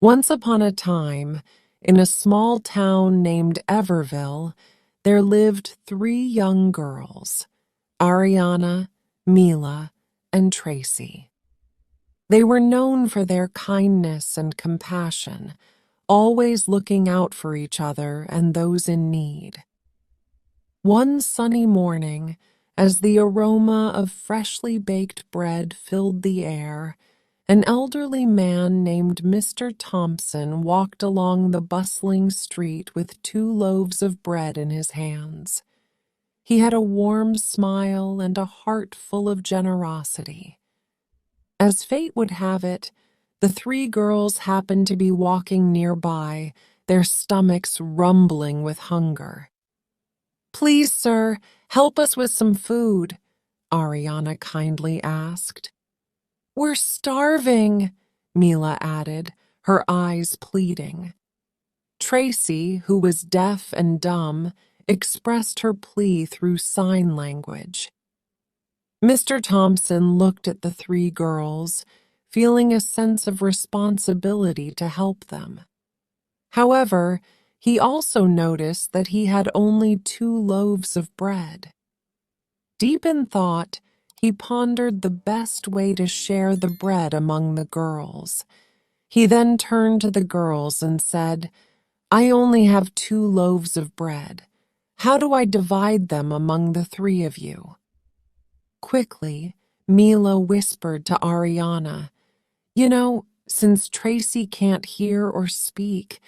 Once upon a time, in a small town named Everville, there lived three young girls, Ariana, Mila, and Tracy. They were known for their kindness and compassion, always looking out for each other and those in need. One sunny morning, as the aroma of freshly baked bread filled the air, an elderly man named Mr. Thompson walked along the bustling street with 2 loaves of bread in his hands. He had a warm smile and a heart full of generosity. As fate would have it, the three girls happened to be walking nearby, their stomachs rumbling with hunger. "Please, sir, help us with some food," Ariana kindly asked. "We're starving," Mila added, her eyes pleading. Tracy, who was deaf and dumb, expressed her plea through sign language. Mr. Thompson looked at the three girls, feeling a sense of responsibility to help them. However, he also noticed that he had only 2 loaves of bread. Deep in thought, he pondered the best way to share the bread among the girls. He then turned to the girls and said, "I only have 2 loaves of bread. How do I divide them among the three of you?" Quickly, Mila whispered to Ariana, "Since Tracy can't hear or speak,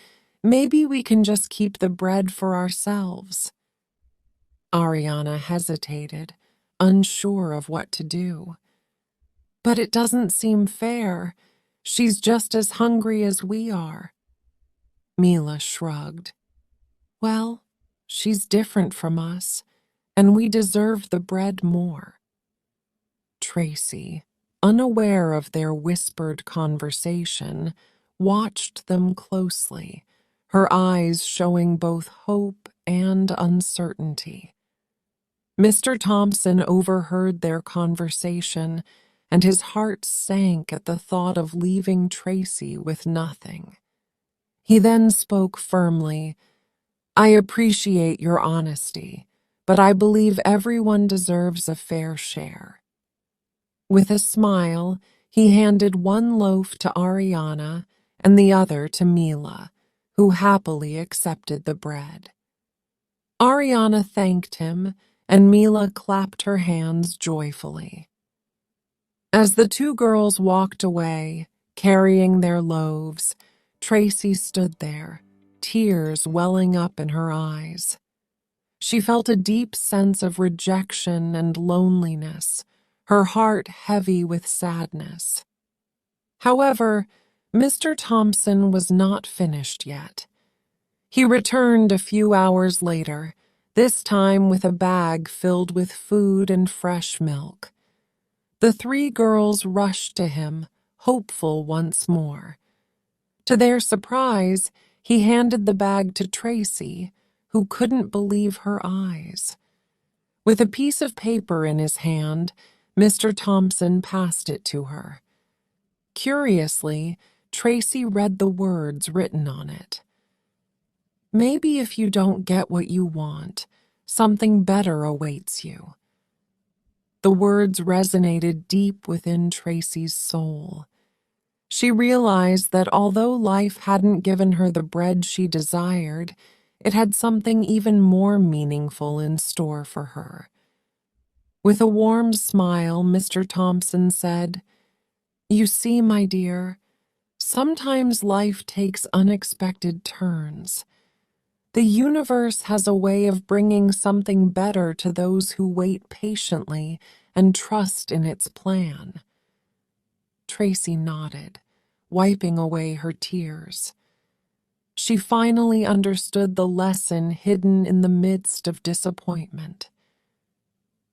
maybe we can just keep the bread for ourselves." Ariana hesitated, unsure of what to do. "But it doesn't seem fair. She's just as hungry as we are." Mila shrugged. "Well, she's different from us, and we deserve the bread more." Tracy, unaware of their whispered conversation, watched them closely, her eyes showing both hope and uncertainty. Mr. Thompson overheard their conversation, and his heart sank at the thought of leaving Tracy with nothing. He then spoke firmly, "I appreciate your honesty, but I believe everyone deserves a fair share." With a smile, he handed 1 loaf to Ariana and the other to Mila, who happily accepted the bread. Ariana thanked him, and Mila clapped her hands joyfully. As the 2 girls walked away, carrying their loaves, Tracy stood there, tears welling up in her eyes. She felt a deep sense of rejection and loneliness, her heart heavy with sadness. However, Mr. Thompson was not finished yet. He returned a few hours later, this time with a bag filled with food and fresh milk. The 3 girls rushed to him, hopeful once more. To their surprise, he handed the bag to Tracy, who couldn't believe her eyes. With a piece of paper in his hand, Mr. Thompson passed it to her. Curiously, Tracy read the words written on it. "Maybe if you don't get what you want, something better awaits you." The words resonated deep within Tracy's soul. She realized that although life hadn't given her the bread she desired, it had something even more meaningful in store for her. With a warm smile, Mr. Thompson said, "You see, my dear, sometimes life takes unexpected turns. The universe has a way of bringing something better to those who wait patiently and trust in its plan." Tracy nodded, wiping away her tears. She finally understood the lesson hidden in the midst of disappointment.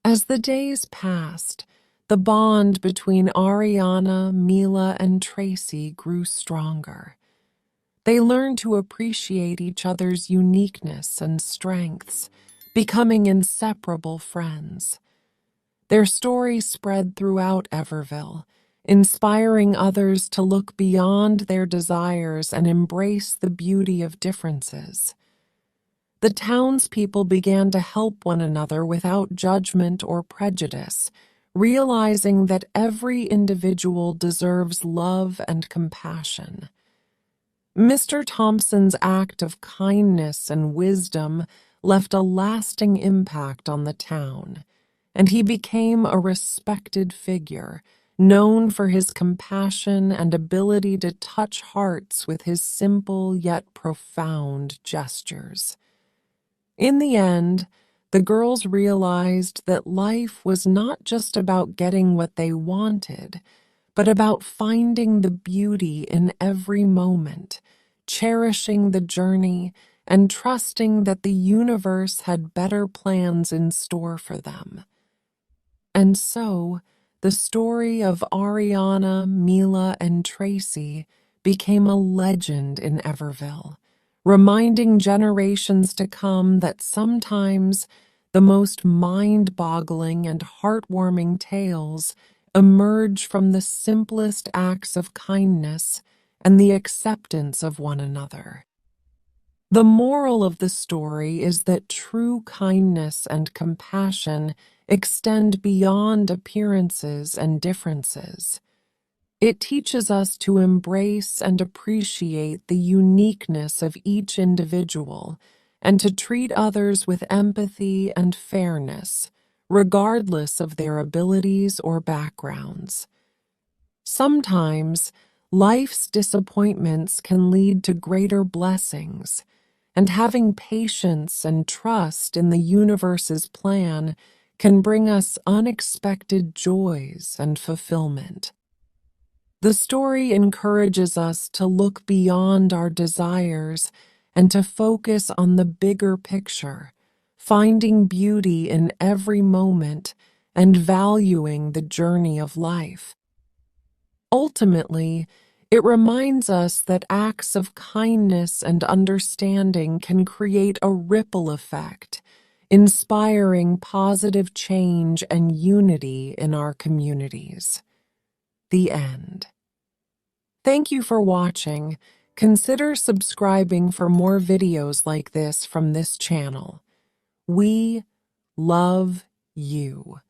As the days passed, the bond between Ariana, Mila, and Tracy grew stronger. They learned to appreciate each other's uniqueness and strengths, becoming inseparable friends. Their story spread throughout Everville, inspiring others to look beyond their desires and embrace the beauty of differences. The townspeople began to help one another without judgment or prejudice, realizing that every individual deserves love and compassion. Mr. Thompson's act of kindness and wisdom left a lasting impact on the town, and he became a respected figure, known for his compassion and ability to touch hearts with his simple yet profound gestures. In the end, the girls realized that life was not just about getting what they wanted, but about finding the beauty in every moment, cherishing the journey, and trusting that the universe had better plans in store for them. And so, the story of Ariana, Mila, and Tracy became a legend in Everville, reminding generations to come that sometimes the most mind-boggling and heartwarming tales emerge from the simplest acts of kindness and the acceptance of one another. The moral of the story is that true kindness and compassion extend beyond appearances and differences. It teaches us to embrace and appreciate the uniqueness of each individual and to treat others with empathy and fairness, regardless of their abilities or backgrounds. Sometimes, life's disappointments can lead to greater blessings, and having patience and trust in the universe's plan can bring us unexpected joys and fulfillment. The story encourages us to look beyond our desires and to focus on the bigger picture, finding beauty in every moment and valuing the journey of life. Ultimately, it reminds us that acts of kindness and understanding can create a ripple effect, inspiring positive change and unity in our communities. The end. Thank you for watching. Consider subscribing for more videos like this from this channel. We love you.